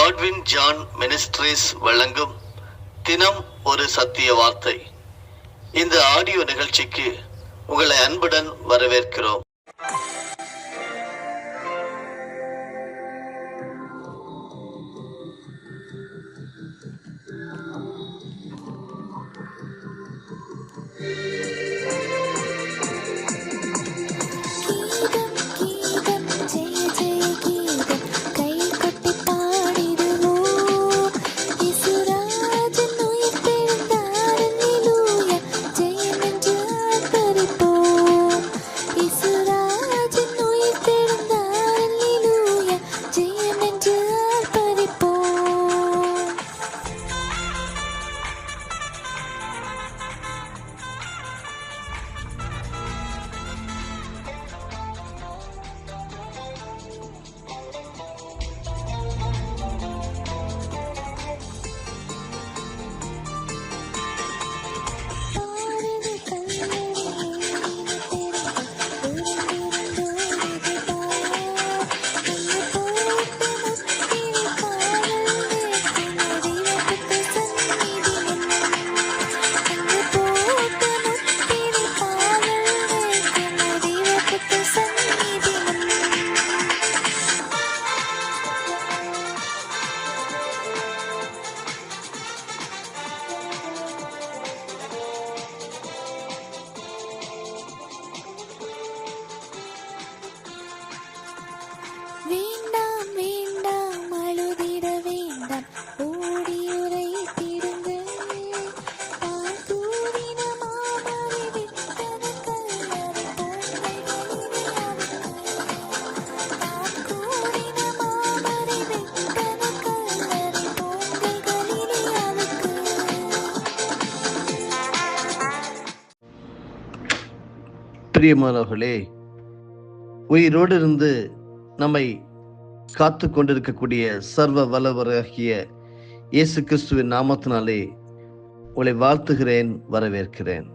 Godwin John ministries வழங்கும் தினம் ஒரு சத்திய வார்த்தை. இந்த ஆடியோ நிகழ்ச்சிக்கு உங்களை அன்புடன் வரவேற்கிறோம். பிரியமானவர்களே, உயிரோடு இருந்து நம்மை காத்து கொண்டிருக்கக்கூடிய சர்வ வல்லவராகிய இயேசு கிறிஸ்துவின் நாமத்தினாலே உங்களை வாழ்த்துகிறேன், வரவேற்கிறேன்.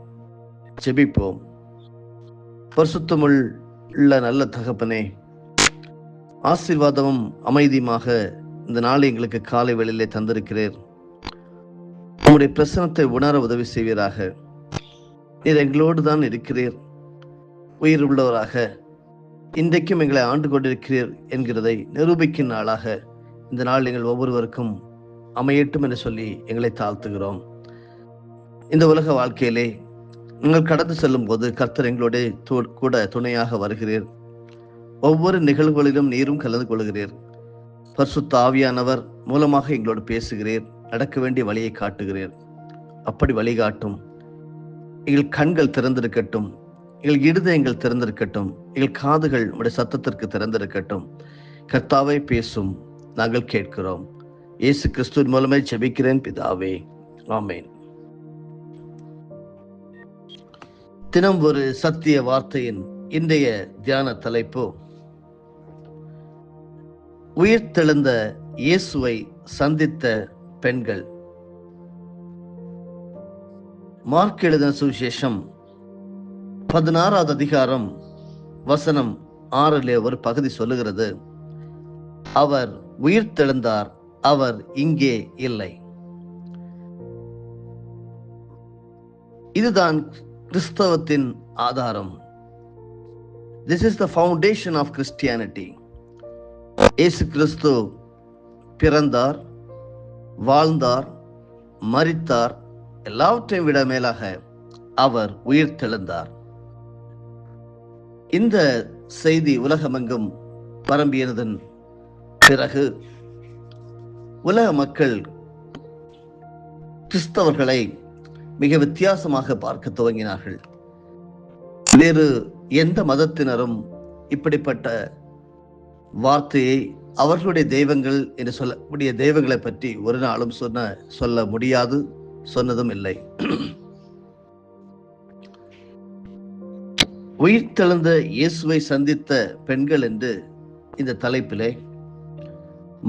ஜெபிப்போம். பரிசுத்தமுள்ள நல்ல தகப்பனே, ஆசீர்வாதமும் அமைதியுமாக இந்த நாளை எங்களுக்கு காலை வேளையிலே தந்திருக்கிறீர். உங்களுடைய பிரசனத்தை உணர உதவி செய்வீராக. நீர் எங்களோடு தான் இருக்கிறீர், உயிர் உள்ளவராக இன்றைக்கும் எங்களை ஆண்டு கொண்டிருக்கிறீர் என்கிறதை நிரூபிக்கும் நாளாக இந்த நாள் எங்கள் ஒவ்வொருவருக்கும் அமையட்டும் என்று சொல்லி எங்களை தாழ்த்துகிறோம். இந்த உலக வாழ்க்கையிலே நீங்கள் கடந்து செல்லும் போது கர்த்தர் எங்களோட கூட துணையாக வருகிறீர். ஒவ்வொரு நிகழ்வுகளிலும் நீரும் கலந்து கொள்கிறீர். பரிசுத்த ஆவியானவர் மூலமாக எங்களோடு பேசுகிறீர், நடக்க வேண்டிய வழியை காட்டுகிறீர். அப்படி வழிகாட்டும். எங்கள் கண்கள் திறந்திருக்கட்டும், எங்கள் இருதயங்கள் திறந்திருக்கட்டும், எங்கள் காதுகள் உடைய சத்தத்திற்கு திறந்திருக்கட்டும். கர்த்தாவே பேசும், நாங்கள் கேட்கிறோம். இயேசு கிறிஸ்துவின் மூலமே ஜெபிக்கிறேன் பிதாவே, ஆமேன். தினம் ஒரு சத்திய வார்த்தையின் இன்றைய தியான தலைப்பு, உயிர்த்தெழுந்த இயேசுவை சந்தித்த பெண்கள். மார்க் எழுதின சுவிசேஷம் 16வது அதிகாரம் வசனம் 6 ஒரு பகுதி சொல்லுகிறது, அவர் உயிர்த்தெழுந்தார், அவர் இங்கே இல்லை. இதுதான் கிறிஸ்தவத்தின் ஆதாரம். This is the foundation of Christianity. இயேசு கிறிஸ்து பிறந்தார், வாழ்ந்தார், மரித்தார், எல்லாவற்றையும் விட மேலாக அவர் உயிர்த்தெழுந்தார். இந்த செய்தி உலகமெங்கும் பரம்பியதன் பிறகு உலக மக்கள் கிறிஸ்தவர்களை மிக வித்தியாசமாக பார்க்க துவங்கினார்கள். வேறு எந்த மதத்தினரும் இப்படிப்பட்ட வார்த்தையை அவர்களுடைய தெய்வங்கள் என்று சொல்லக்கூடிய தெய்வங்களை பற்றி ஒரு நாளும் சொல்ல முடியாது, சொன்னதும் இல்லை. உயிர்த்தெழுந்த இயேசுவை சந்தித்த பெண்கள் என்று இந்த தலைப்பிலே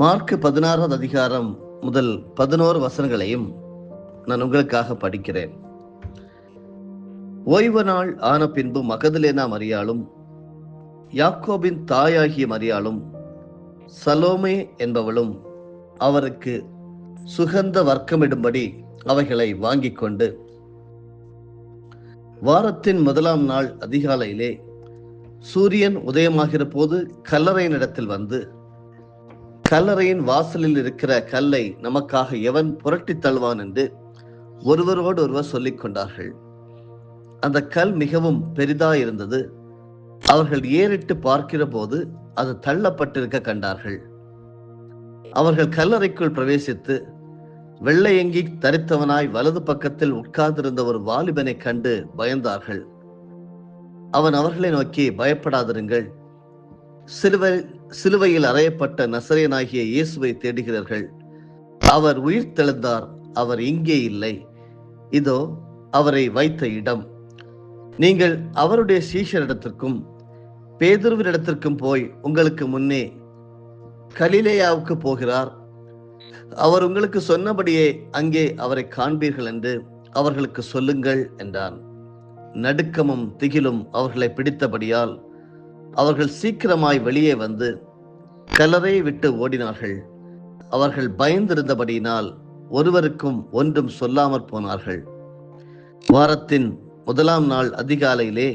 மார்க் 16வது அதிகாரம் முதல் 11 வசனங்களையும் நான் உங்களுக்காக படிக்கிறேன். ஓய்வு நாள் ஆன பின்பு மகதலேனா மரியாளும் யாக்கோபின் தாயாகிய மரியாளும் சலோமே என்பவளும் அவருக்கு சுகந்த வர்க்கமிடும்படி அவைகளை வாங்கிக் கொண்டு வாரத்தின் முதலாம் நாள் அதிகாலையிலே சூரியன் உதயமாகிற போது கல்லறையினிடத்தில் வந்து, கல்லறையின் வாசலில் இருக்கிற கல்லை நமக்காக எவன் புரட்டி தள்ளுவான் என்று ஒருவரோடு ஒருவர் சொல்லிக் கொண்டார்கள். அந்த கல் மிகவும் பெரிதாயிருந்தது. அவர்கள் ஏறிட்டு பார்க்கிற போது அது தள்ளப்பட்டிருக்க கண்டார்கள். அவர்கள் கல்லறைக்குள் பிரவேசித்து வெள்ளையங்கி தரித்தவனாய் வலது பக்கத்தில் உட்கார்ந்திருந்த ஒரு வாலிபனை கண்டு பயந்தார்கள். அவன் அவர்களை நோக்கி, பயப்படாதிருங்கள், சிலுவையில் அறையப்பட்ட நசரேயனாகிய இயேசுவை தேடுகிறீர்கள். அவர் உயிர் தெழுந்தார், அவர் இங்கே இல்லை. இதோ அவரை வைத்த இடம். நீங்கள் அவருடைய சீஷரிடத்திற்கும் பேதுருவினிடத்திற்கும் போய் உங்களுக்கு முன்னே கலிலேயாவுக்கு போகிறார், அவர் உங்களுக்கு சொன்னபடியே அங்கே அவரை காண்பீர்கள் என்று அவர்களுக்கு சொல்லுங்கள் என்றான். நடுக்கமும் திகிலும் அவர்களை பிடித்தபடியால் அவர்கள் சீக்கிரமாய் வெளியே வந்து கல்லறையை விட்டு ஓடினார்கள். அவர்கள் பயந்திருந்தபடியினால் ஒருவருக்கும் ஒன்றும் சொல்லாமற் போனார்கள். வாரத்தின் முதலாம் நாள் அதிகாலையிலே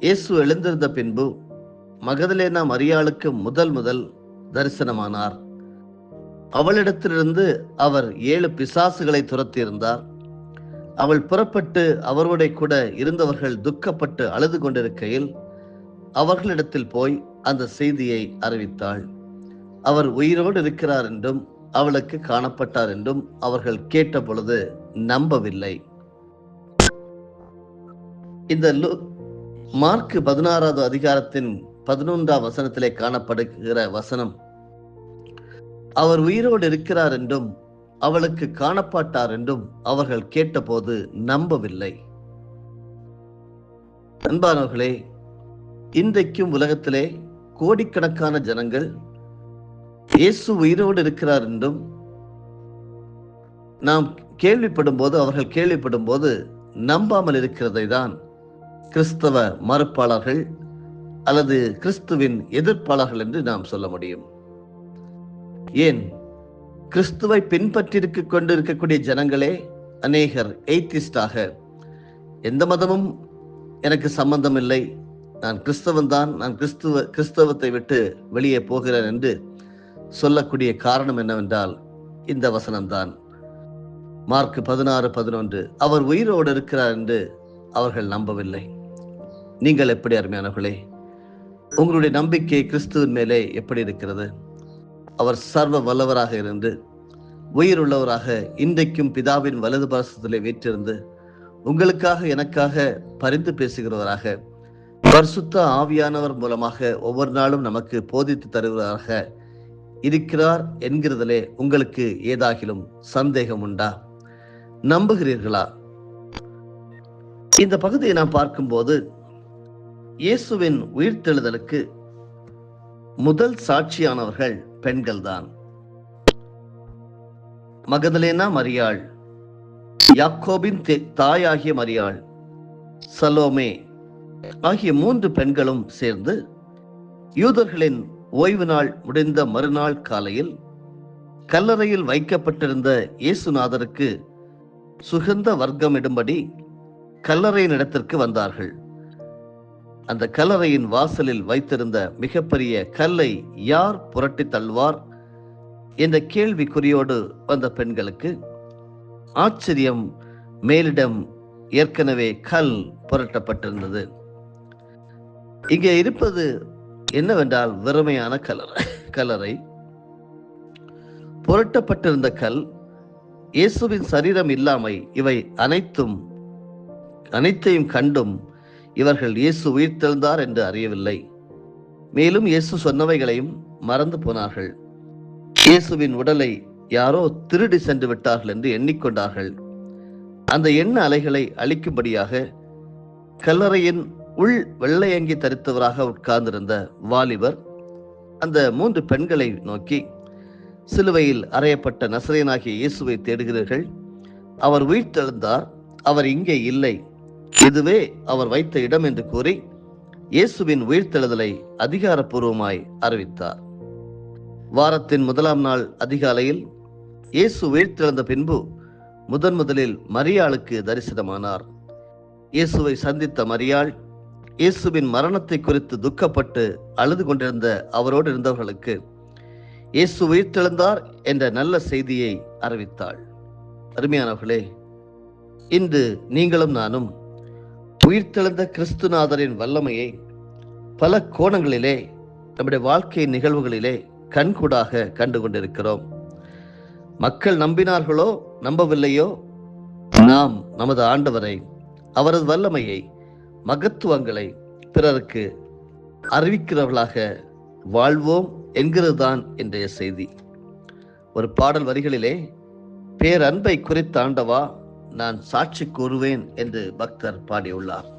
இயேசு எழுந்திருந்த பின்பு மகதலேனா மரியாளுக்கு முதல் தரிசனமானார். அவளிடத்திலிருந்து அவர் 7 பிசாசுகளை துரத்தியிருந்தார். அவள் புறப்பட்டு அவரோட கூட இருந்தவர்கள் துக்கப்பட்டு அழுது கொண்டிருக்கையில் அவர்களிடத்தில் போய் அந்த செய்தியை அறிவித்தாள். அவர் உயிரோடு இருக்கிறார் என்றும் அவளுக்கு காணப்பட்டார் என்றும் அவர்கள் கேட்ட பொழுது நம்பவில்லை. இந்த மார்க் 16வது அதிகாரத்தின் 11ஆம் வசனத்திலே காணப்படுகிற வசனம், அவர் உயிரோடு இருக்கிறார் என்றும் அவளுக்கு காணப்பட்டார் என்றும் அவர்கள் கேட்டபோது நம்பவில்லை. அன்பானவர்களே, இன்றைக்கும் உலகத்திலே கோடிக்கணக்கான ஜனங்கள் இயேசு உயிரோடு இருக்கிறார் என்றும் நாம் அவர்கள் கேள்விப்படும் போது நம்பாமல் இருக்கிறதை தான் கிறிஸ்தவ மறுப்பாளர்கள் அல்லது கிறிஸ்துவின் எதிர்ப்பாளர்கள் என்று நாம் சொல்ல முடியும். ஏன், கிறிஸ்துவை பின்பற்றி கொண்டிருக்கக்கூடிய ஜனங்களே அநேகர் எய்திஸ்டாக, எந்த மதமும் எனக்கு சம்பந்தம் இல்லை, நான் கிறிஸ்தவன் தான், நான் கிறிஸ்தவத்தை விட்டு வெளியே போகிறேன் என்று சொல்லக்கூடிய காரணம் என்னவென்றால் இந்த வசனம்தான். மார்க் 16:11, அவர் உயிரோடு இருக்கிறார் என்று அவர்கள் நம்பவில்லை. நீங்கள் எப்படி அருமையானவர்களே, உங்களுடைய நம்பிக்கை கிறிஸ்துவின் மேலே எப்படி இருக்கிறது? அவர் சர்வ வல்லவராக இருந்து உயிருள்ளவராக இன்றைக்கும் பிதாவின் வலது பாரசத்திலே வீற்றிருந்து உங்களுக்காக எனக்காக பரிந்து பேசுகிறவராக பரிசுத்த ஆவியானவர் மூலமாக ஒவ்வொரு நாளும் நமக்கு போதித்து தருவதாக இருக்கிறார் என்கிறதிலே உங்களுக்கு ஏதாகிலும் சந்தேகம் உண்டா? நம்புகிறீர்களா? இந்த பகுதியை நாம் பார்க்கும்போது இயேசுவின் உயிர்த்தெழுதலுக்கு முதல் சாட்சியானவர்கள் பெண்கள்தான். மகதலேனா மரியாள், யாக்கோபின் தாயாகிய மரியாள், சலோமே ஆகிய 3 பெண்களும் சேர்ந்து யூதர்களின் ஓய்வு நாள் முடிந்த மறுநாள் காலையில் கல்லறையில் வைக்கப்பட்டிருந்த இயேசுநாதருக்கு சுகந்த வர்க்கமிடும்படி கல்லறையின் இடத்திற்கு வந்தார்கள். அந்த கல்லறையின் வாசலில் வைத்திருந்த மிகப்பெரிய கல்லை யார் புரட்டி தள்ளுவார் என்ற கேள்விக்குறியோடு வந்த பெண்களுக்கு ஆச்சரியம் மேலிடம். ஏற்கனவே கல் புரட்டப்பட்டிருந்தது. இங்கே இருப்பது என்னவென்றால் வெறுமையான கல்லறை. புரட்டப்பட்டிருந்த கல், இயேசுவின் சரீரம் இல்லாமை, இவை அனைத்தையும் கண்டும் இவர்கள் இயேசு உயிர்த்தெழுந்தார் என்று அறியவில்லை. மேலும் இயேசு சொன்னவைகளையும் மறந்து போனார்கள். இயேசுவின் உடலை யாரோ திருடி சென்று விட்டார்கள் என்று எண்ணிக்கொண்டார்கள். அந்த எண்ண அலைகளை அழிக்கும்படியாக கல்லறையின் உள் வெள்ளையங்கி தரித்தவராக உட்கார்ந்திருந்த வாலிபர் அந்த 3 பெண்களை நோக்கி, சிலுவையில் அறையப்பட்ட நசரேயனாகிய இயேசுவை தேடுகிறீர்கள், அவர் உயிர்த்தெழுந்தார், அவர் இங்கே இல்லை, இதுவே அவர் வைத்த இடம் என்று கூறி இயேசுவின் உயிர்த்தெழுதலை அதிகாரப்பூர்வமாய் அறிவித்தார். வாரத்தின் முதலாம் நாள் அதிகாலையில் இயேசு உயிர்த்தெழுந்த பின்பு முதலில் மரியாளுக்கு தரிசனமானார். இயேசுவை சந்தித்த மரியாள் இயேசுவின் மரணத்தை குறித்து துக்கப்பட்டு அழுது கொண்டிருந்த அவரோடு இருந்தவர்களுக்கு இயேசு உயிர்த்தெழுந்தார் என்ற நல்ல செய்தியை அறிவித்தாள். அருமையானவர்களே, இன்று நீங்களும் நானும் உயிர்த்தெழுந்த கிறிஸ்துநாதரின் வல்லமையை பல கோணங்களிலே நம்முடைய வாழ்க்கை நிகழ்வுகளிலே கண்கூடாக கண்டு கொண்டிருக்கிறோம். மக்கள் நம்பினார்களோ நம்பவில்லையோ, நாம் நமது ஆண்டவரை, அவரது வல்லமையை, மகத்துவங்களை பிறருக்கு அறிவிக்கிறவர்களாக வாழ்வோம் என்கிறது தான் இன்றைய செய்தி. ஒரு பாடல் வரிகளிலே, பேரன்பை குறித்த ஆண்டவா நான் சாட்சி கூறுவேன் என்று பக்தர் பாடியுள்ளார்.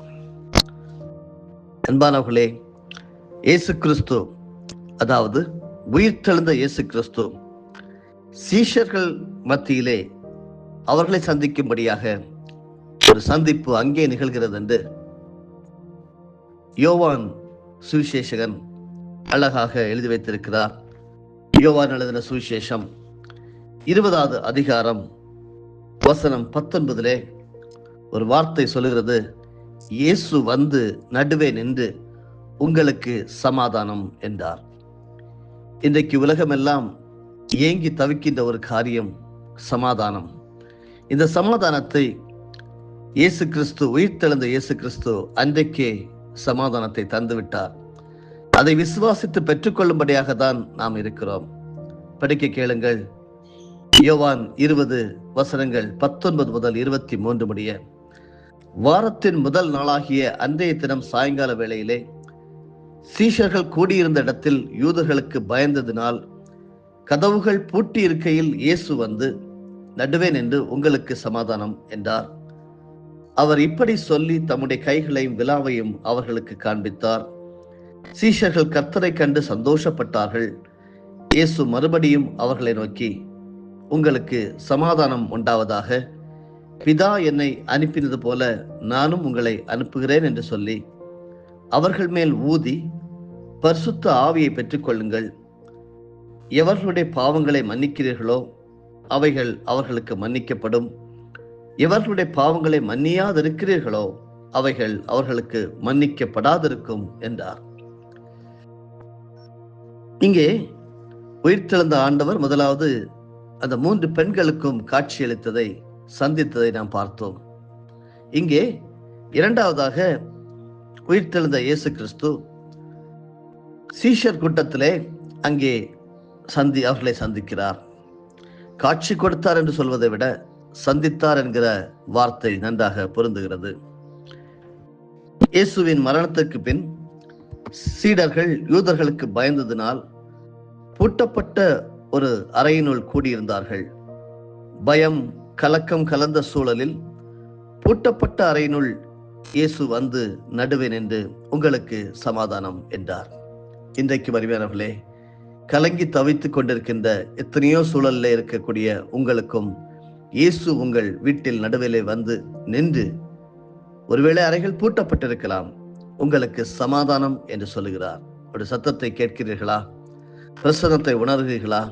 அன்பானவர்களே, இயேசு கிறிஸ்து, அதாவது உயிர்த்தெழுந்த இயேசு கிறிஸ்து சீஷர்கள் மத்தியிலே அவர்களை சந்திக்கும்படியாக ஒரு சந்திப்பு அங்கே நிகழ்கிறது என்று யோவான் சுவிசேஷகன் அழகாக எழுதி வைத்திருக்கிறார். யோவான் எழுதின சுவிசேஷம் 20வது அதிகாரம் வசனம் 19 ஒரு வார்த்தை சொல்லுகிறது, இயேசு வந்து நடுவே நின்று உங்களுக்கு சமாதானம் என்றார். இன்றைக்கு உலகமெல்லாம் ஏங்கி தவிக்கின்ற ஒரு காரியம் சமாதானம். இந்த சமாதானத்தை இயேசு கிறிஸ்து, உயிர்த்தெழுந்த இயேசு கிறிஸ்து அன்றைக்கே சமாதானத்தை தந்துவிட்டார். அதை விசுவாசித்து பெற்றுக்கொள்ளும்படியாக தான் நாம் இருக்கிறோம். படிக்க கேளுங்கள். யோவான் 20 வசனங்கள் 19 முதல் 23 முடிய. வாரத்தின் முதல் நாளாகிய அன்றைய தினம் சாயங்கால வேளையிலே சீஷர்கள் கூடியிருந்த இடத்தில் யூதர்களுக்கு பயந்ததினால் கதவுகள் பூட்டி இருக்கையில் இயேசு வந்து நடுவே நின்று உங்களுக்கு சமாதானம் என்றார். அவர் இப்படி சொல்லி தம்முடைய கைகளையும் விலாவையும் அவர்களுக்கு காண்பித்தார். சீஷர்கள் கர்த்தரை கண்டு சந்தோஷப்பட்டார்கள். இயேசு மறுபடியும் அவர்களை நோக்கி, உங்களுக்கு சமாதானம் உண்டாவதாக, பிதா என்னை அனுப்பினது போல நானும் உங்களை அனுப்புகிறேன் என்று சொல்லி அவர்கள் மேல் ஊதி, பரிசுத்த ஆவியை பெற்றுக்கொள்ளுங்கள். எவர்களுடைய பாவங்களை மன்னிக்கிறீர்களோ அவைகள் அவர்களுக்கு மன்னிக்கப்படும், எவர்களுடைய பாவங்களை மன்னியாதிருக்கிறீர்களோ அவைகள் அவர்களுக்கு மன்னிக்கப்படாதிருக்கும் என்றார். இங்கே உயிர்த்தெழுந்த ஆண்டவர் முதலாவது அந்த 3 பெண்களுக்கும் காட்சியளித்ததை, சந்தித்ததை நாம் பார்த்தோம். இங்கே இரண்டாவதாக உயிர்த்தெழுந்த இயேசு கிறிஸ்து சீஷர் கூட்டத்திலே அங்கே அவர்களை சந்திக்கிறார். காட்சி கொடுத்தார் என்று சொல்வதை விட சந்தித்தார் என்கிற வார்த்தை நன்றாக பொருந்துகிறது. இயேசுவின் மரணத்திற்கு பின் சீடர்கள் யூதர்களுக்கு பயந்ததினால் பூட்டப்பட்ட ஒரு அறையினுள் கூடியிருந்தார்கள். பயம், கலக்கம் கலந்த சூழலில் பூட்டப்பட்ட அறையினுள் இயேசு வந்து நடுவே நின்று உங்களுக்கு சமாதானம் என்றார். இன்றைக்கு அருமையானவர்களே, கலங்கி தவித்துக் கொண்டிருக்கின்ற எத்தனையோ சூழலில் இருக்கக்கூடிய உங்களுக்கும் இயேசு உங்கள் வீட்டில் நடுவிலே வந்து நின்று, ஒருவேளை அறைகள் பூட்டப்பட்டிருக்கலாம், உங்களுக்கு சமாதானம் என்று சொல்லுகிறார். ஒரு சத்தத்தை கேட்கிறீர்களா? பிரசன்னத்தை உணர்கிறீர்களா?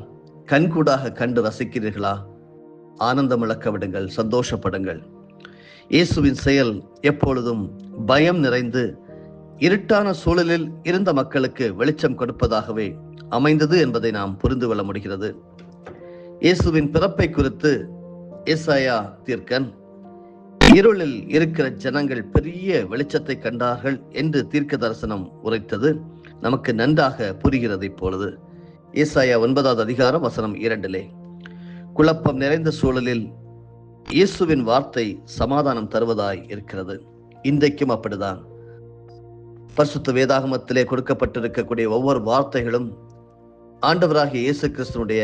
கண்கூடாக கண்டு ரசிக்கிறீர்களா? ஆனந்தம் இழக்க விடுங்கள், சந்தோஷப்படுங்கள். இயேசுவின் செயல் எப்பொழுதும் பயம் நிறைந்து இருட்டான சூழலில் இருந்த மக்களுக்கு வெளிச்சம் கொடுப்பதாகவே அமைந்தது என்பதை நாம் புரிந்து கொள்ள முடிகிறது. இயேசுவின் பிறப்பை குறித்து ஏசாயா தீர்க்கன், இருளில் இருக்கிற ஜனங்கள் பெரிய வெளிச்சத்தை கண்டார்கள் என்று தீர்க்க தரிசனம் உரைத்தது நமக்கு நன்றாக புரிகிறது. இப்பொழுது ஏசாயா 9வது அதிகாரம் வசனம் 2 குழப்பம் நிறைந்த சூழலில் இயேசுவின் வார்த்தை சமாதானம் தருவதாய் இருக்கிறது. இன்றைக்கும் அப்படிதான். பரிசுத்த வேதாகமத்திலே கொடுக்கப்பட்டிருக்கக்கூடிய ஒவ்வொரு வார்த்தைகளும் ஆண்டவராகிய இயேசு கிறிஸ்துனுடைய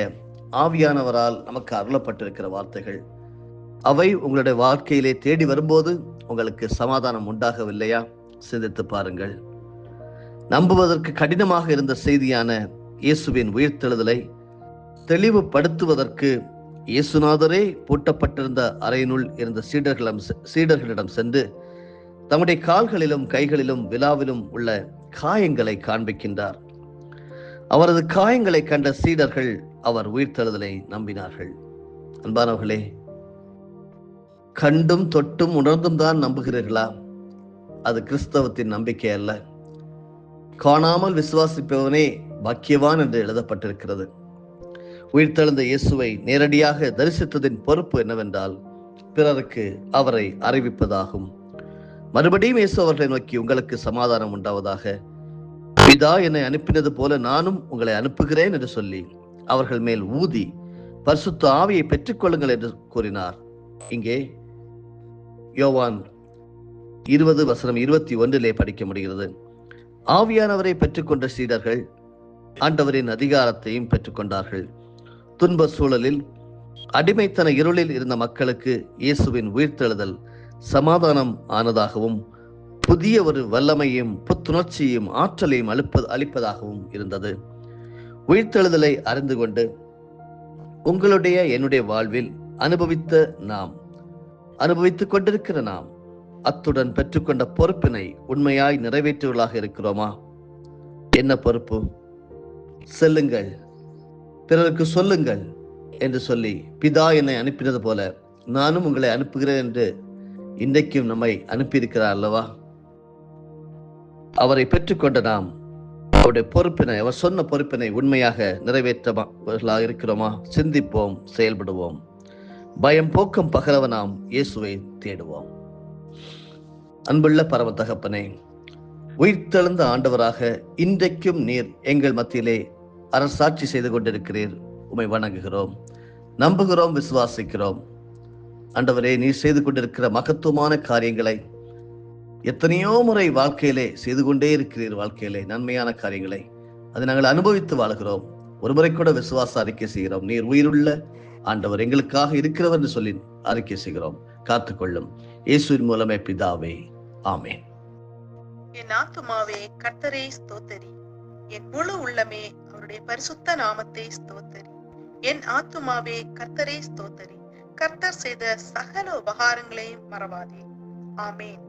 ஆவியானவரால் நமக்கு அருளப்பட்டிருக்கிற வார்த்தைகள். அவை உங்களுடைய வாழ்க்கையிலே தேடி வரும்போது உங்களுக்கு சமாதானம் உண்டாகவில்லையா? சிந்தித்து பாருங்கள். நம்புவதற்கு கடினமாக இருந்த செய்தியான இயேசுவின் உயிர்த்தெழுதலை தெளிவுபடுத்துவதற்கு இயேசுநாதரே பூட்டப்பட்டிருந்த அறையினுள் இருந்த சீடர்களிடம் சென்று தம்முடைய கால்களிலும் கைகளிலும் விலாவிலும் உள்ள காயங்களை காண்பிக்கின்றார். அவரது காயங்களை கண்ட சீடர்கள் அவர் உயிர்த்தெழுதலை நம்பினார்கள். அன்பானவர்களே, கண்டும் தொட்டும் உணர்ந்தும் தான் நம்புகிறீர்களா? அது கிறிஸ்தவத்தின் நம்பிக்கை அல்ல. காணாமல் விசுவாசிப்பவனே பாக்கியவான் என்று எழுதப்பட்டிருக்கிறது. உயிர்த்தெழுந்த இயேசுவை நேரடியாக தரிசித்ததின் பொறுப்பு என்னவென்றால் பிறருக்கு அவரை அறிவிப்பதாகும். மறுபடியும் இயேசு அவர்களை நோக்கி, உங்களுக்கு சமாதானம் உண்டாவதாக, பிதா என்னை அனுப்பினது போல நானும் உங்களை அனுப்புகிறேன் என்று சொல்லி அவர்கள் மேல் ஊதி பரிசுத்த ஆவியை பெற்றுக்கொள்ளுங்கள் என்று கூறினார். இங்கே யோவான் 20:21 படிக்க முடிகிறது. ஆவியானவரை பெற்றுக்கொண்ட சீடர்கள் ஆண்டவரின் அதிகாரத்தையும் பெற்றுக்கொண்டார்கள். துன்ப சூழலில் அடிமைத்தன இருளில் இருந்த மக்களுக்கு இயேசுவின் உயிர்த்தெழுதல் சமாதானம் ஆனதாகவும் புதிய ஒரு வல்லமையும் புத்துணர்ச்சியும் ஆற்றலையும் அளிப்பதாகவும் இருந்தது. உயிர்த்தெழுதலை அறிந்து கொண்டு உங்களுடைய என்னுடைய வாழ்வில் அனுபவித்துக் கொண்டிருக்கிற நாம் அத்துடன் பெற்றுக்கொண்ட பொறுப்பினை உண்மையாய் நிறைவேற்றுவர்களாக இருக்கிறோமா? என்ன பொறுப்பு? செல்லுங்கள், பிறருக்கு சொல்லுங்கள் என்று சொல்லி பிதா என்னை அனுப்பினது போல நானும் உங்களை அனுப்புகிறேன் என்று இன்றைக்கும் நம்மை அனுப்பியிருக்கிறார் அல்லவா? அவரை பெற்றுக்கொண்ட நாம் அவருடைய பொறுப்பினை, அவர் சொன்ன பொறுப்பினை உண்மையாக நிறைவேற்றவர்களாக இருக்கிறோமா? சிந்திப்போம், செயல்படுவோம். பயம் போக்கும் பகரவனாம் இயேசுவை தேடுவோம். அன்புள்ள பரம தகப்பனே, உயிர்த்தெழுந்த ஆண்டவராக இன்றைக்கும் நீர் எங்கள் மத்தியிலே அரசாட்சி செய்து கொண்டிருக்கிறீர். உம்மை வணங்குகிறோம், நம்புகிறோம், விசுவாசிக்கிறோம். ஆண்டவரே, நீர் செய்து கொண்டிருக்கிற மகத்துவமான காரியங்களை எத்தனையோ முறை வாழ்க்கையிலே செய்து கொண்டே இருக்கிறீர். வாழ்க்கையிலே நன்மையான காரியங்களை அதை நாங்கள் அனுபவித்து வாழ்கிறோம். ஒருமுறை கூட விசுவாச அறிக்கை செய்கிறோம். நீர் உயிருள்ள ஆண்டவர், எங்களுக்காக இருக்கிறவர் என்று சொல்லி அறிக்கை செய்கிறோம். காத்துக்கொள்ளும் இயேசுவின் மூலமே பிதாவே, ஆமென். என் ஆத்துமாவே கர்த்தரை ஸ்தோத்தரி, என் முழு உள்ளமே அவருடைய பரிசுத்த நாமத்தை ஸ்தோத்தரி. என் ஆத்துமாவே கர்த்தரை ஸ்தோத்தரி, கர்த்தர் செய்த சகல உபகாரங்களையும் மறவாதே. ஆமென்.